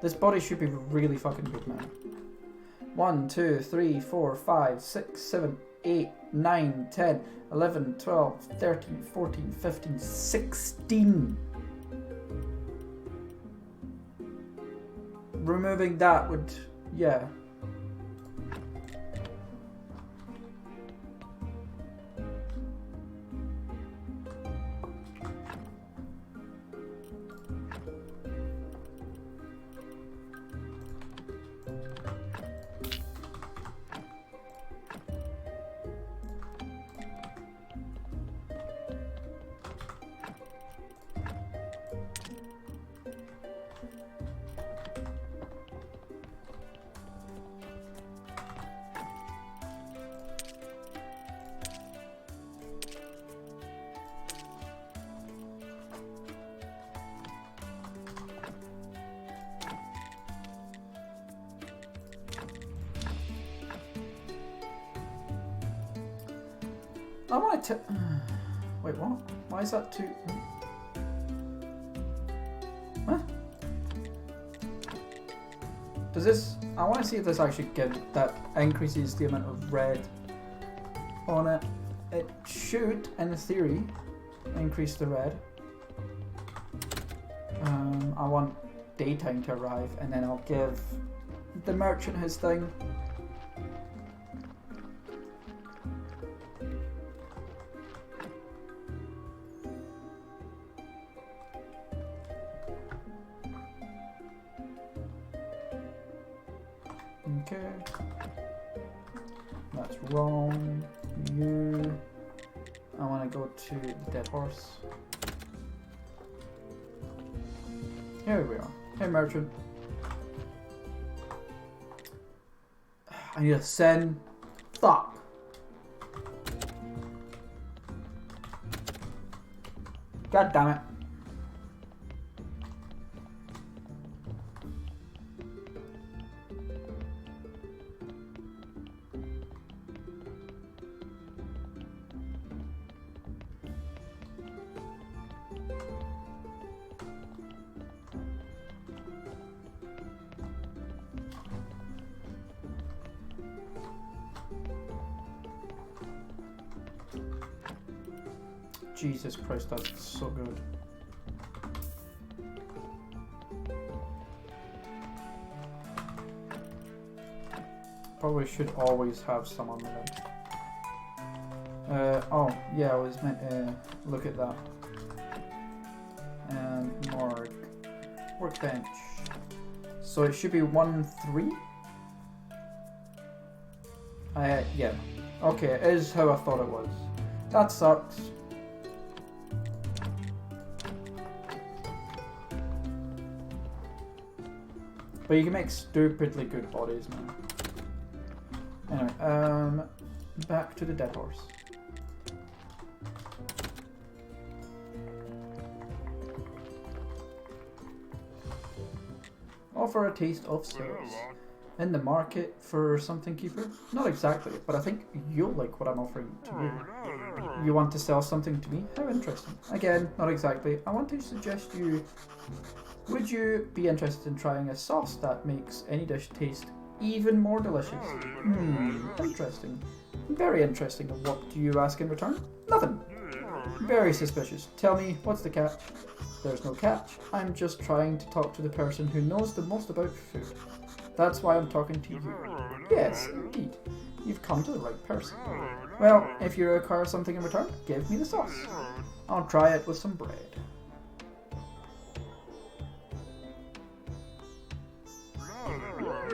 This body should be really fucking good now. 1, 2, 3, 4, 5, 6, 7, 8, 9, 10, 11, 12, 13, 14, 15, 16. Removing that would, yeah. I want to. Wait, what? Why is that too? Huh? Does this? I want to see if this actually that increases the amount of red on it. It should, in theory, increase the red. I want daytime to arrive, and then I'll give the merchant his thing. Okay, that's wrong. You. I want to go to the dead horse. Here we are. Hey, merchant. I need to send. Fuck. God damn it. Jesus Christ, that's so good. Probably should always have some on the lid. Oh, yeah, I was meant to look at that. And mark. Workbench. So it should be 1, 3? Yeah. Okay, it is how I thought it was. That sucks. But you can make stupidly good bodies now. Anyway, back to the dead horse. Offer a taste of sales. In the market for something, keeper? Not exactly, but I think you'll like what I'm offering to you. You want to sell something to me? How interesting. Again, not exactly. I want to suggest you... Would you be interested in trying a sauce that makes any dish taste even more delicious? Interesting. Very interesting. What do you ask in return? Nothing. Very suspicious. Tell me, what's the catch? There's no catch. I'm just trying to talk to the person who knows the most about food. That's why I'm talking to you. Yes, indeed. You've come to the right person. Well, if you require something in return, give me the sauce. I'll try it with some bread.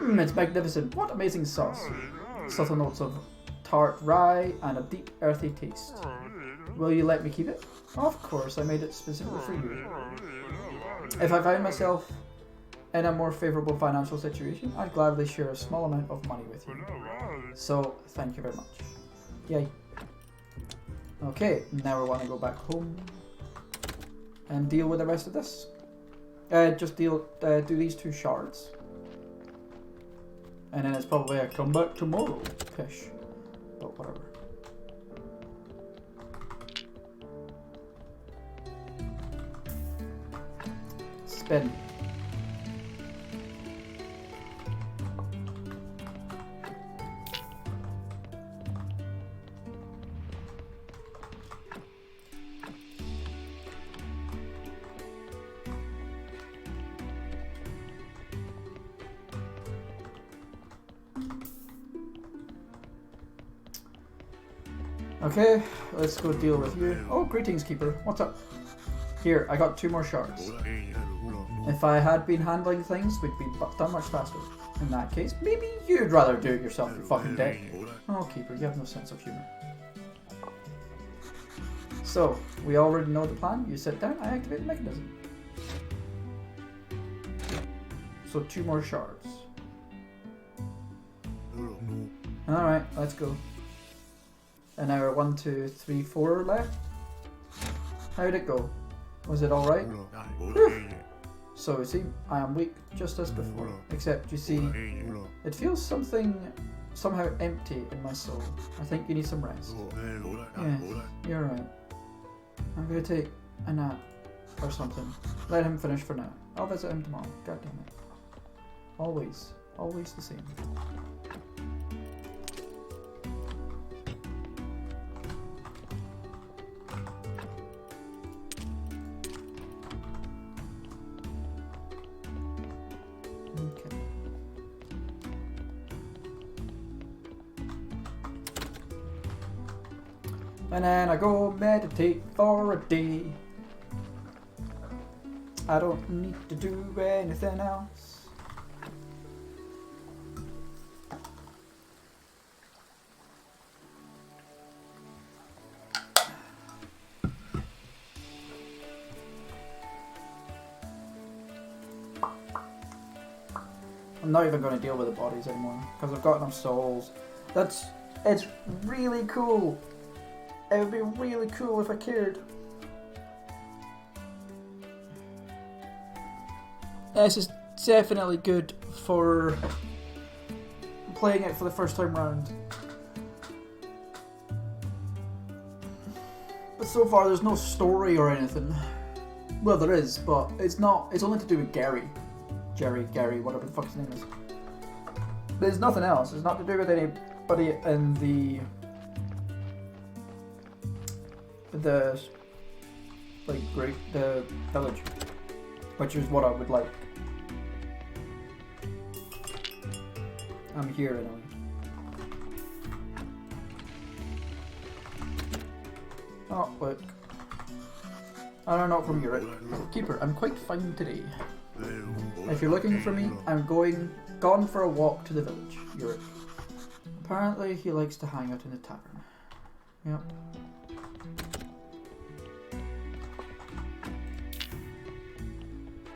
It's magnificent. What amazing sauce. Subtle notes of tart rye and a deep earthy taste. Will you let me keep it? Of course, I made it specifically for you. If I find myself in a more favourable financial situation, I'd gladly share a small amount of money with you. So, thank you very much. Yay. Okay, now we want to go back home and deal with the rest of this. Just do these 2 shards. And then it's probably a come back tomorrow fish. But whatever. Spin. Okay, let's go deal with you. Oh, greetings, Keeper. What's up? Here, I got 2 more shards. If I had been handling things, we'd be done much faster. In that case, maybe you'd rather do it yourself, you fucking dick. Oh, Keeper, you have no sense of humour. So, we already know the plan. You sit down, I activate the mechanism. So 2 more shards. Alright, let's go. And now we're 1, 2, 3, 4 left. How'd it go? Was it alright? So you see, I am weak just as before. Except you see, it feels somehow empty in my soul. I think you need some rest. Yes, you're right. I'm gonna take a nap or something. Let him finish for now. I'll visit him tomorrow. God damn it. Always the same. Okay. And then I go meditate for a day. I don't need to do anything else. I'm not even going to deal with the bodies anymore because I've got enough souls. It's really cool. It would be really cool if I cared. This is definitely good for playing it for the first time round. But so far there's no story or anything. Well, there is, but it's only to do with Gary, whatever the fuck his name is. There's nothing else. It's not to do with anybody in the village, which is what I would like. I'm here anyway. Oh, look. I don't know from Europe. Keeper, I'm quite fine today. If you're looking for me, I'm gone for a walk to the village, Europe. Apparently he likes to hang out in the tavern. Yep.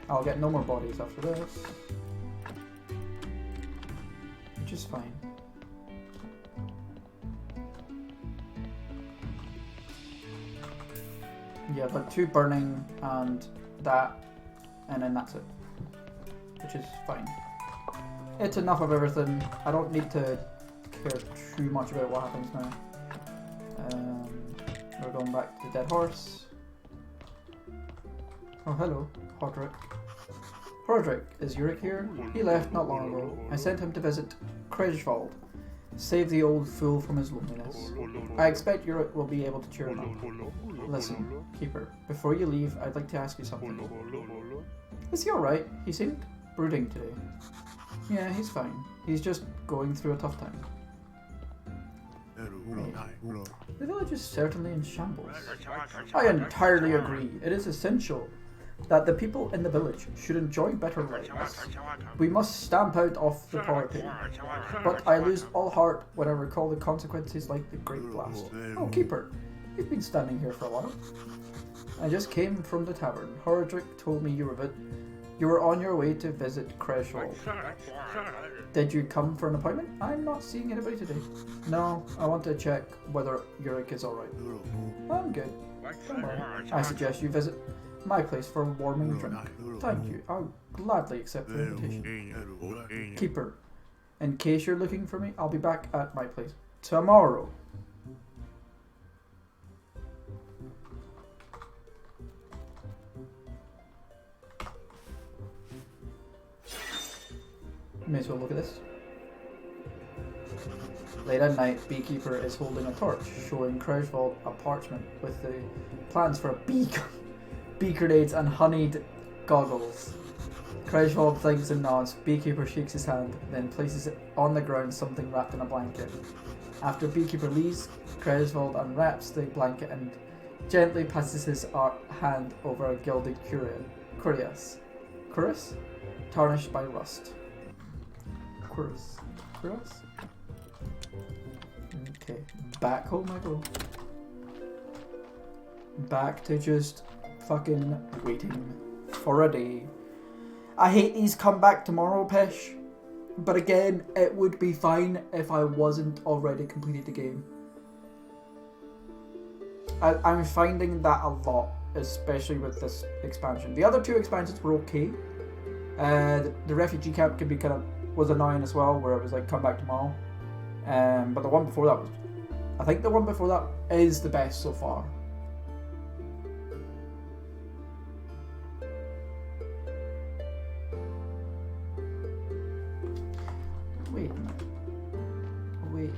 I'll get no more bodies after this. Which is fine. Yeah, but 2 burning and that, and then that's it. Which is fine. It's enough of everything. I don't need to care too much about what happens now. We're going back to the dead horse. Oh, hello, Hodrick. Hodrick, is Yurik here? He left not long ago. I sent him to visit Kresvold, save the old fool from his loneliness. I expect Yurik will be able to cheer him up. Listen, Keeper, before you leave, I'd like to ask you something. Is he alright? He seemed brooding today. Yeah, he's fine. He's just going through a tough time. The village is certainly in shambles. I entirely agree. It is essential that the people in the village should enjoy better lives. We must stamp out off the poverty. But I lose all heart when I recall the consequences like the Great Blast. Oh, Keeper, you've been standing here for a while. I just came from the tavern. Horadric told me you were on your way to visit Kresvold. Did you come for an appointment? I'm not seeing anybody today. No, I want to check whether Yurik is alright. I'm good. Don't worry. I suggest you visit my place for a warming drink. Thank you. I'll gladly accept the invitation. Keeper, in case you're looking for me, I'll be back at my place tomorrow. May as well look at this. Late at night, Beekeeper is holding a torch, showing Kresvold a parchment with the plans for a bee grenades and honeyed goggles. Kresvold thinks and nods. Beekeeper shakes his hand, then places it on the ground, something wrapped in a blanket. After Beekeeper leaves, Creswold unwraps the blanket and gently passes his hand over a gilded cuirass, tarnished by rust. Cuirass? Okay, back home I go. Back to just fucking waiting for a day. I hate these come back tomorrow pish. But again, it would be fine if I wasn't already completed the game. I'm finding that a lot, especially with this expansion. The other two expansions were okay. The refugee camp could be was annoying as well, where it was like come back tomorrow. But the one before that was, I think the one before that is the best so far. Wait a minute. Wait a minute.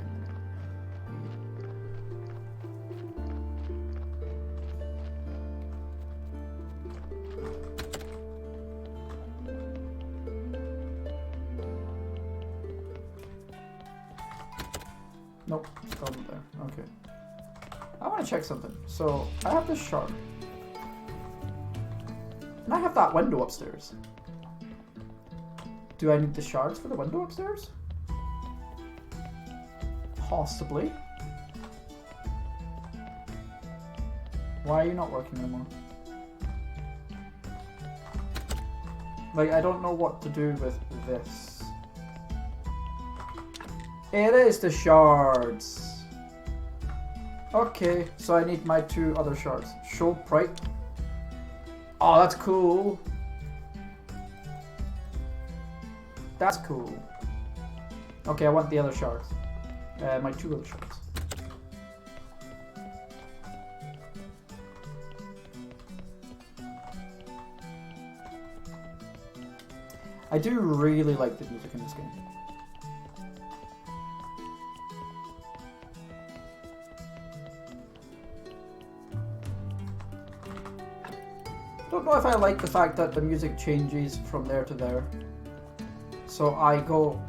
Nope, still not there. Okay. I want to check something. So, I have this shard. And I have that window upstairs. Do I need the shards for the window upstairs? Possibly. Why are you not working anymore? Like, I don't know what to do with this. It is the shards. Okay, so I need my 2 other shards. Show Prite. Oh, that's cool. That's cool. Okay, I want the other shards. My 2 other shards. I do really like the music in this game. Don't know if I like the fact that the music changes from there to there. So I go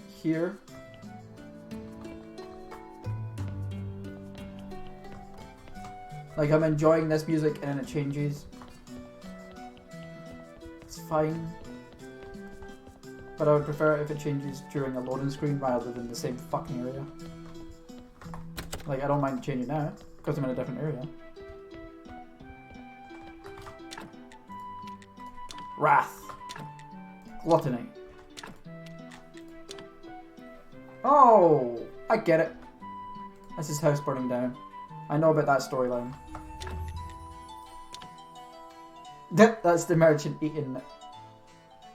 here. Like I'm enjoying this music and it changes. It's fine. But I would prefer if it changes during a loading screen rather than the same fucking area. Like I don't mind changing now because I'm in a different area. Wrath. Gluttony. Oh, I get it. That's his house burning down. I know about that storyline. That's the merchant eating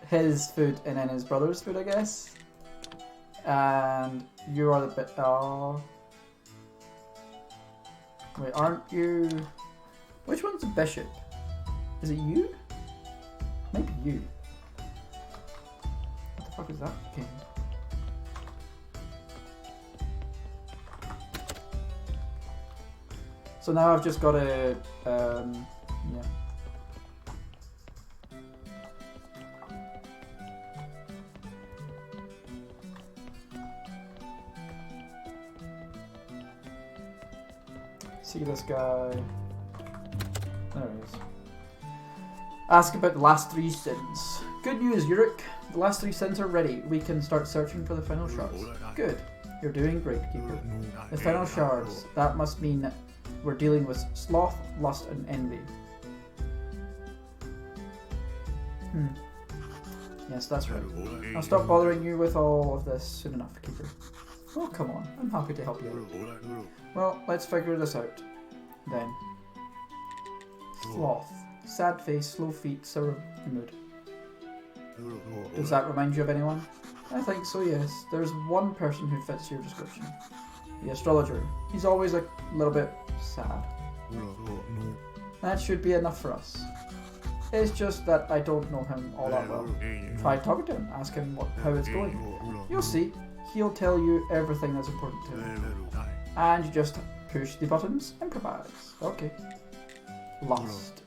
his food and then his brother's food, I guess. And you are the bit. Oh. Wait, aren't you? Which one's the bishop? Is it you? Maybe you. What the fuck is that game? So now I've just got to, yeah. See this guy. There he is. Ask about the last 3 sins. Good news, Yurik. The last 3 sins are ready. We can start searching for the final shards. Good. You're doing great, Keeper. The final shards. That must mean we're dealing with sloth, lust, and envy. Yes, that's right. I'll stop bothering you with all of this soon enough, Keeper. Oh, come on. I'm happy to help you out. Well, let's figure this out, then. Sloth. Sad face, slow feet, sour mood. Does that remind you of anyone? I think so, yes. There's one person who fits your description. The astrologer. He's always a little bit sad. That should be enough for us. It's just that I don't know him all that well. Try talking to him. Ask him how it's going. You'll see. He'll tell you everything that's important to him. And you just push the buttons, improvise. Okay. Lust.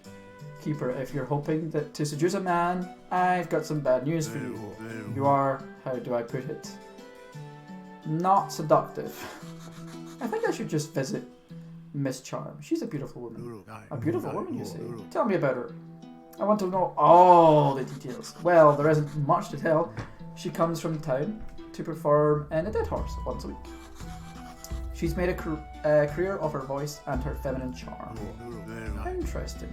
Keeper, if you're hoping that to seduce a man, I've got some bad news for you. You are, how do I put it, Not seductive. I think I should just visit Miss Charm. She's a beautiful woman. A beautiful woman, you say? Tell me about her. I want to know all the details. Well, there isn't much to tell. She comes from town to perform in a dead horse once a week. She's made a career of her voice and her feminine charm. Interesting.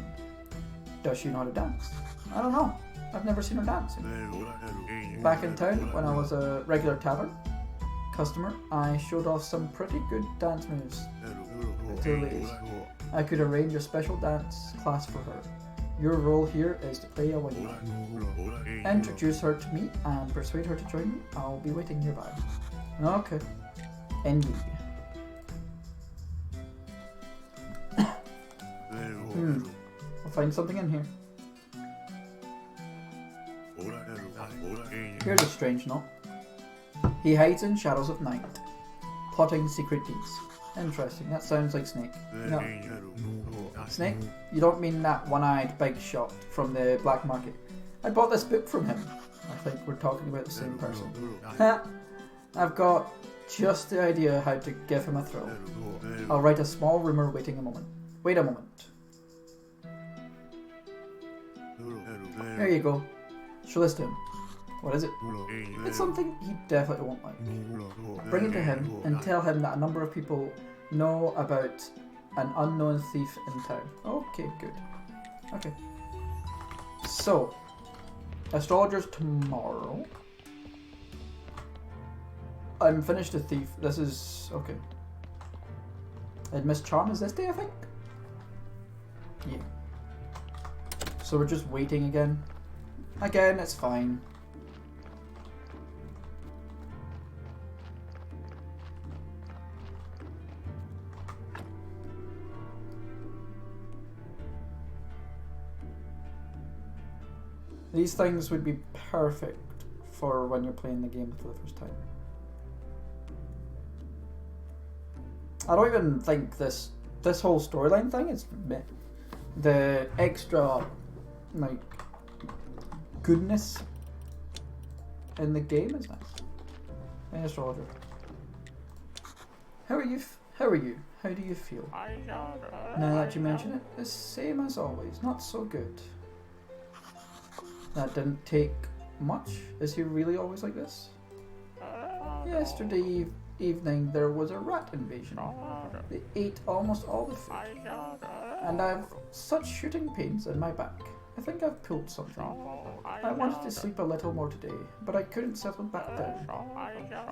Does she know how to dance? I don't know. I've never seen her dancing. Back in town, when I was a regular tavern customer, I showed off some pretty good dance moves to the ladies. I could arrange a special dance class for her. Your role here is to play a winged. Introduce her to me and persuade her to join me. I'll be waiting nearby. Okay. Indeed. I'll find something in here. Here's a strange note. He hides in shadows of night, plotting secret deeds. Interesting. That sounds like Snake. No. Snake? You don't mean that one-eyed big shot from the black market? I bought this book from him. I think we're talking about the same person. I've got just the idea how to give him a thrill. I'll write a small rumour waiting a moment. Wait a moment. There you go. Show this to him. What is it? It's something he definitely won't like. Bring it to him and tell him that a number of people know about an unknown thief in town. Okay, good. Okay. So, astrologers tomorrow. I'm finished a thief. This is okay. And Miss Charm is this day, I think? Yeah. So we're just waiting again. Again, it's fine. These things would be perfect for when you're playing the game for the first time. I don't even think this whole storyline thing is the extra like goodness in the game is nice. Hey, astrologer. How are you? How do you feel? Now that you mention it, the same as always. Not so good. That didn't take much. Is he really always like this? Yesterday evening there was a rat invasion. They ate almost all the food. And I've such shooting pains in my back. I think I've pulled something. I wanted to sleep a little more today, but I couldn't settle back down.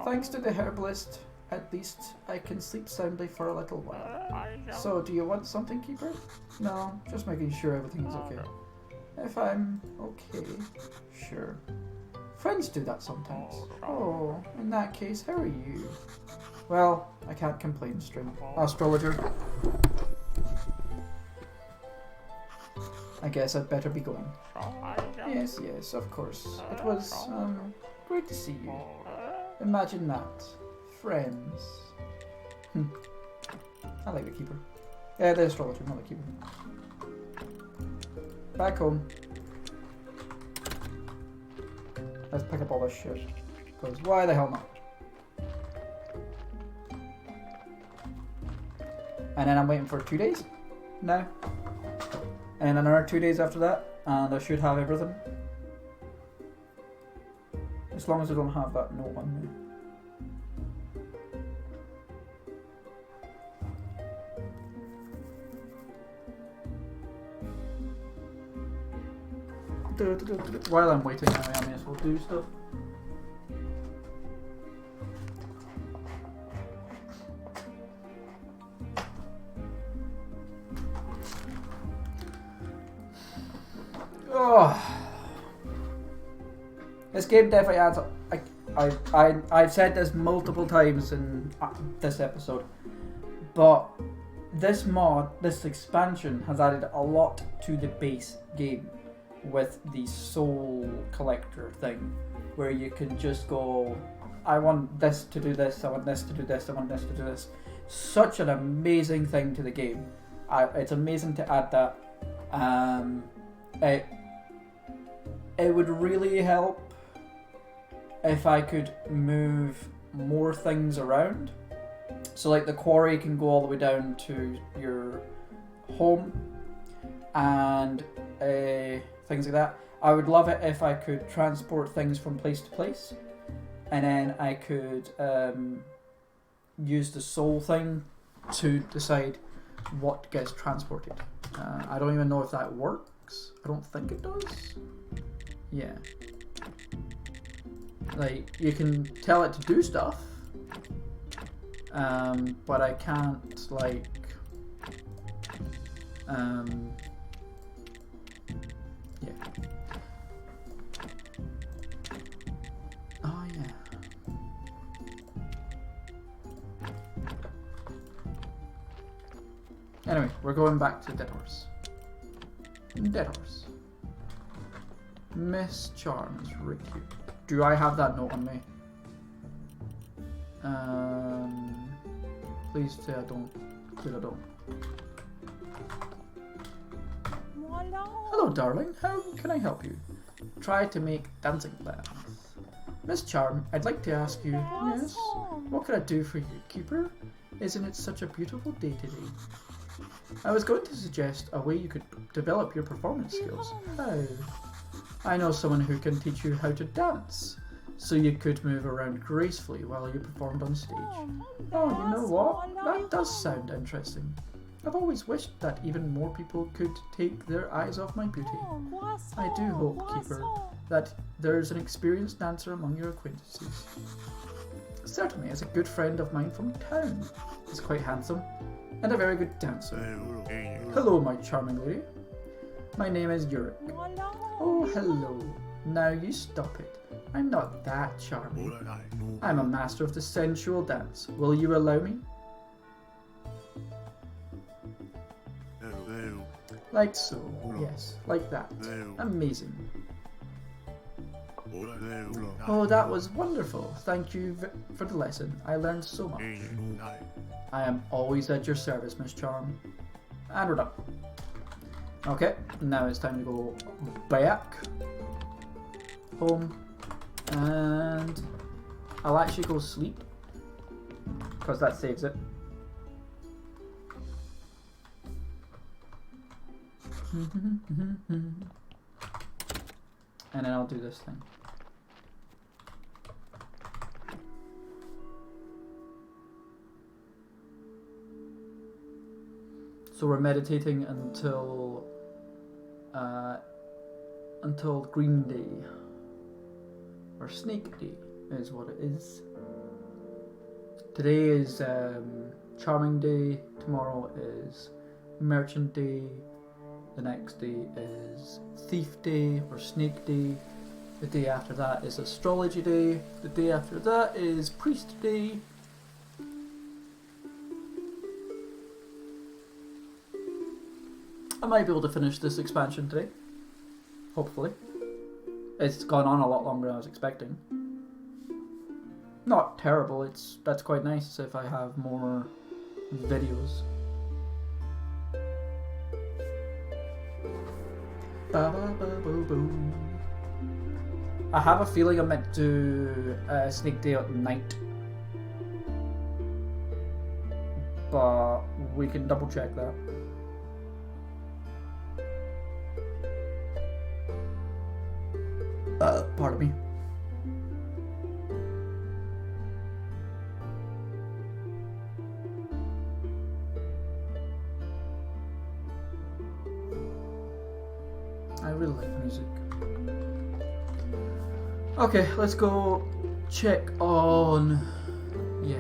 Thanks to the herbalist, at least I can sleep soundly for a little while. So, do you want something, Keeper? No, just making sure everything's okay. If I'm okay, sure. Friends do that sometimes. Oh, in that case, how are you? Well, I can't complain, astrologer. I guess I'd better be going. Yes, of course. It was, great to see you. Imagine that. Friends. I like the Keeper. Yeah, the astrologer, not the Keeper. Back home. Let's pick up all this shit. Because why the hell not? And then I'm waiting for 2 days now. And another 2 days after that. And I should have everything. As long as I don't have that note on me. While I'm waiting, I may as well do stuff. Oh, this game definitely adds up. I've said this multiple times in this episode, but this mod, this expansion, has added a lot to the base game. With the soul collector thing, where you can just go, I want this to do this, I want this to do this, I want this to do this. Such an amazing thing to the game. It's amazing to add that. It would really help if I could move more things around. So like the quarry can go all the way down to your home and things like that. I would love it if I could transport things from place to place, and then I could use the soul thing to decide what gets transported. I don't even know if that works. I don't think it does. Yeah. Like, you can tell it to do stuff, but I can't, like, yeah. Oh, yeah. Anyway, we're going back to Dead Horse. Dead Horse. Miss Charm is really cute. Do I have that note on me? Please say I don't. Please I don't. Hello, darling. How can I help you? Try to make dancing plans. Miss Charm, I'd like to ask you, yes? What can I do for you, Keeper? Isn't it such a beautiful day today? I was going to suggest a way you could develop your performance skills. How? I know someone who can teach you how to dance, so you could move around gracefully while you performed on stage. Oh, you know what? That does sound interesting. I've always wished that even more people could take their eyes off my beauty. I do hope, Keeper, that there's an experienced dancer among your acquaintances. Certainly, as a good friend of mine from town. He's quite handsome and a very good dancer. Hello, my charming lady. My name is Yurik. Oh, hello. Now you stop it. I'm not that charming. I'm a master of the sensual dance. Will you allow me? Like so. Yes, like that. Amazing. Oh, that was wonderful. Thank you for the lesson. I learned so much. I am always at your service, Miss Charm. And we're done. Okay, now it's time to go back home, and I'll actually go sleep because that saves it. And then I'll do this thing. So we're meditating until Green Day, or Snake Day is what it is. Today is Charming Day, tomorrow is Merchant Day, the next day is Thief Day or Snake Day, the day after that is Astrology Day, the day after that is Priest Day. I might be able to finish this expansion today. Hopefully. It's gone on a lot longer than I was expecting. Not terrible, that's quite nice if I have more videos. I have a feeling I meant to do Snake Day at night. But we can double check that. Pardon me. I really like music. Okay, let's go check on... yeah.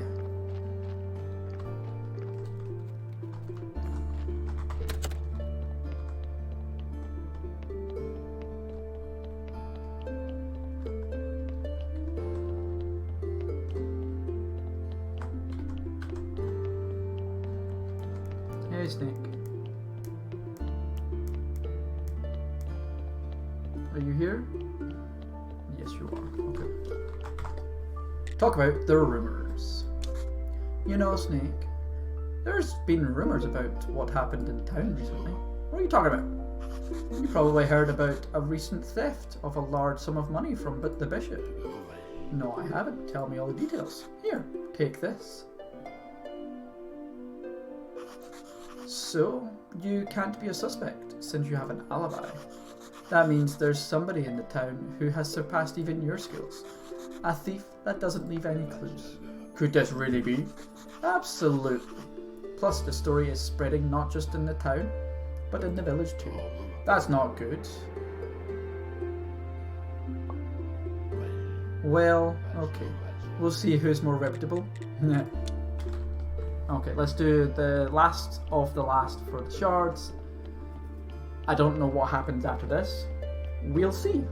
Hey, Snake. Are you here? Yes, you are. Okay. Talk about the rumors. You know, Snake, there's been rumors about what happened in town recently. What are you talking about? You probably heard about a recent theft of a large sum of money from the bishop. No, I haven't. Tell me all the details. Here, take this. So, you can't be a suspect since you have an alibi. That means there's somebody in the town who has surpassed even your skills. A thief that doesn't leave any clues. Could this really be? Absolutely. Plus, the story is spreading not just in the town, but in the village too. That's not good. Well, okay. We'll see who's more reputable. Okay, let's do the last of the last for the shards. I don't know what happens after this. We'll see.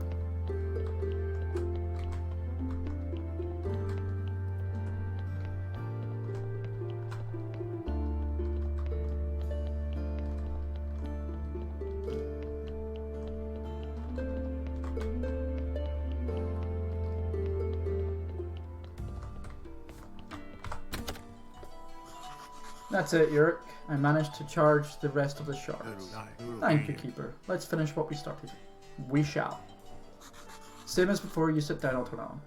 That's it, Yurik. I managed to charge the rest of the shards. Thank you, Keeper. Let's finish what we started. We shall. Same as before, you sit down, I'll turn on.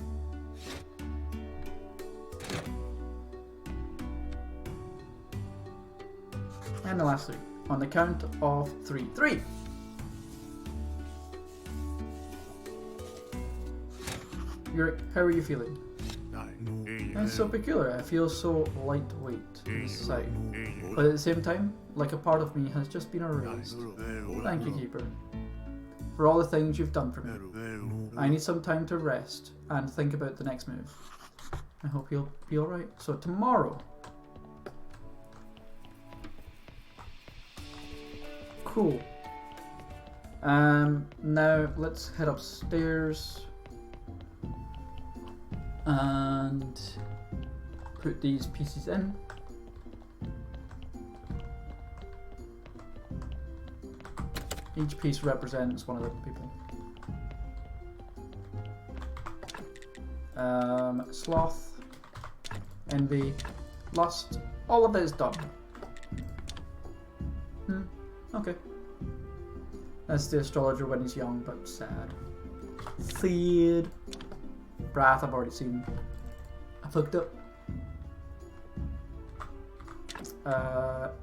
And the last three. On the count of three. 3! Yurik, how are you feeling? It's so peculiar. I feel so lightweight inside. But at the same time, like a part of me has just been erased. Thank you, Keeper, for all the things you've done for me. I need some time to rest and think about the next move. I hope you'll be alright. So tomorrow. Cool. Now let's head upstairs and put these pieces in. Each piece represents one of the people. Sloth, envy, lust, all of it is done. Okay. That's the astrologer when he's young but sad. Sad. Wrath I've already seen. I fucked up.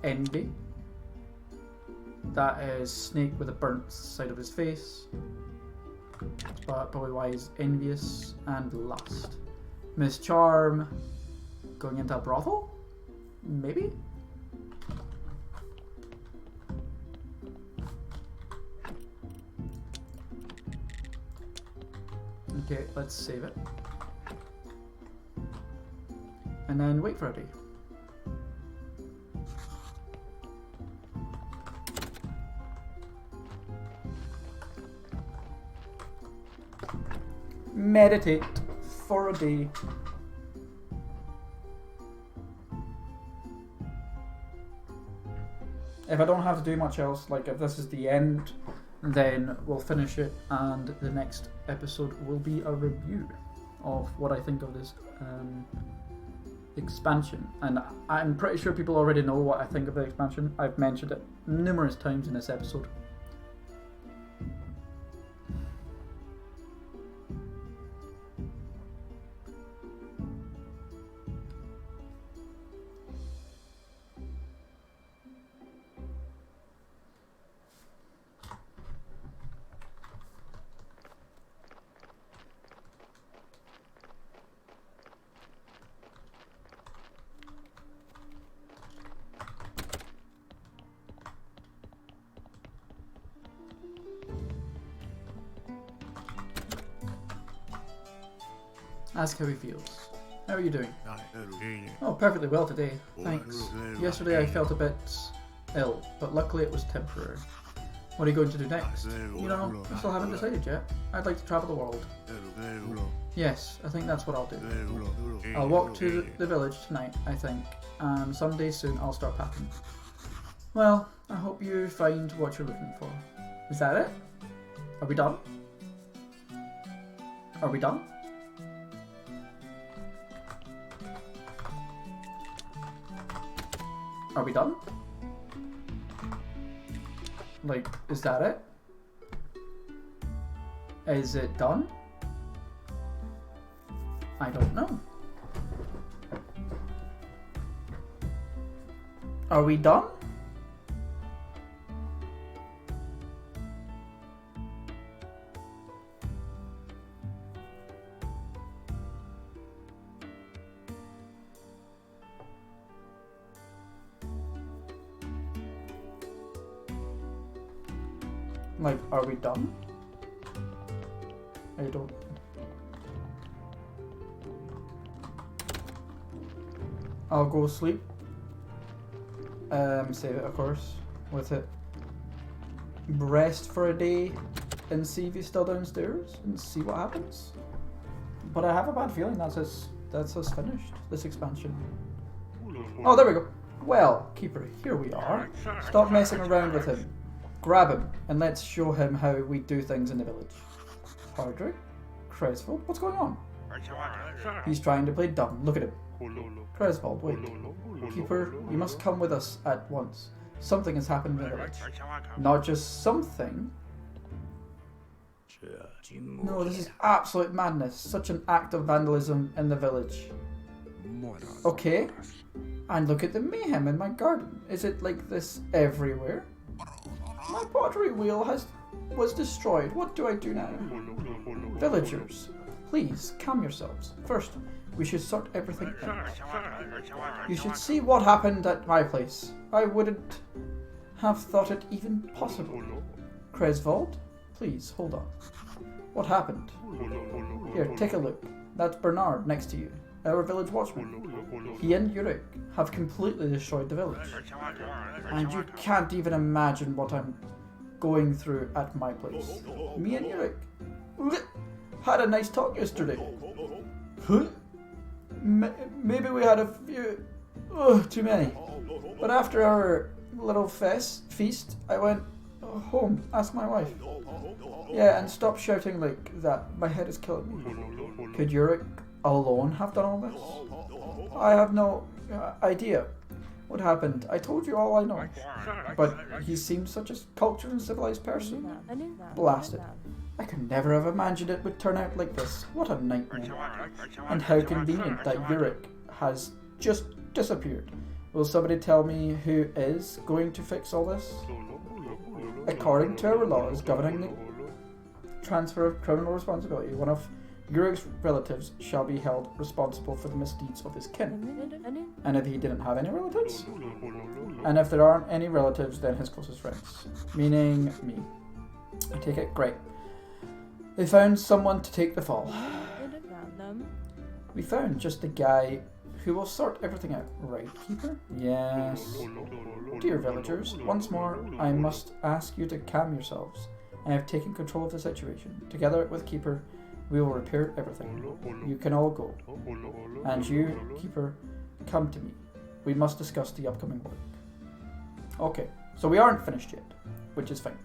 Envy. That is Snake with a burnt side of his face. But probably why he's envious. And lust. Miss Charm. Going into a brothel? Maybe? Okay, let's save it. And then wait for a day. Meditate for a day. If I don't have to do much else, like if this is the end, then we'll finish it, and the next episode will be a review of what I think of this expansion. And I'm pretty sure people already know what I think of the expansion. I've mentioned it numerous times in this episode. Ask how he feels. How are you doing? Oh, perfectly well today. Thanks. Yesterday I felt a bit ill, but luckily it was temporary. What are you going to do next? You know, I still haven't decided yet. I'd like to travel the world. Yes, I think that's what I'll do. I'll walk to the village tonight, I think, and someday soon I'll start packing. Well, I hope you find what you're looking for. Is that it? Are we done? Are we done? Are we done? Like, is that it? Is it done? I don't know. Are we done? Like, are we done? I don't. I'll go sleep. Save it, of course, with it. Rest for a day and see if he's still downstairs and see what happens. But I have a bad feeling that's us finished, this expansion. Oh, there we go. Well, Keeper, here we are. Stop messing around with him. Grab him and let's show him how we do things in the village. Hardrick? Cresvold? What's going on? He's trying to play dumb. Look at him. Cresvold, wait. Keeper, you must come with us at once. Something has happened in the village. Not just something. No, this is absolute madness. Such an act of vandalism in the village. Okay. And look at the mayhem in my garden. Is it like this everywhere? My pottery wheel was destroyed. What do I do now? Villagers, please calm yourselves. First, we should sort everything out. You should see what happened at my place. I wouldn't have thought it even possible. Cresvold, please hold on. What happened? Here, take a look. That's Bernard next to you, our village watchman. He and Yurik have completely destroyed the village. And you can't even imagine what I'm going through at my place. Me and Yurik had a nice talk yesterday. Maybe we had a few... too many. But after our little feast, I went home, asked my wife. Yeah, and stop shouting like that. My head is killing me. Could Yurik alone have done all this? I have no idea what happened. I told you all I know. But he seemed such a cultured and civilized person. Blasted. I could never have imagined it would turn out like this. What a nightmare. And how convenient that Yurik has just disappeared. Will somebody tell me who is going to fix all this? According to our laws governing the transfer of criminal responsibility, one of Yurik's relatives shall be held responsible for the misdeeds of his kin. And if he didn't have any relatives? And if there aren't any relatives, then his closest friends. Meaning me. I take it? Great. They found someone to take the fall. We found just a guy who will sort everything out, right, Keeper? Yes. Dear villagers, once more, I must ask you to calm yourselves. I have taken control of the situation. Together with Keeper, we will repair everything. You can all go. And you, Keeper, come to me. We must discuss the upcoming work. Okay, so we aren't finished yet, which is fine.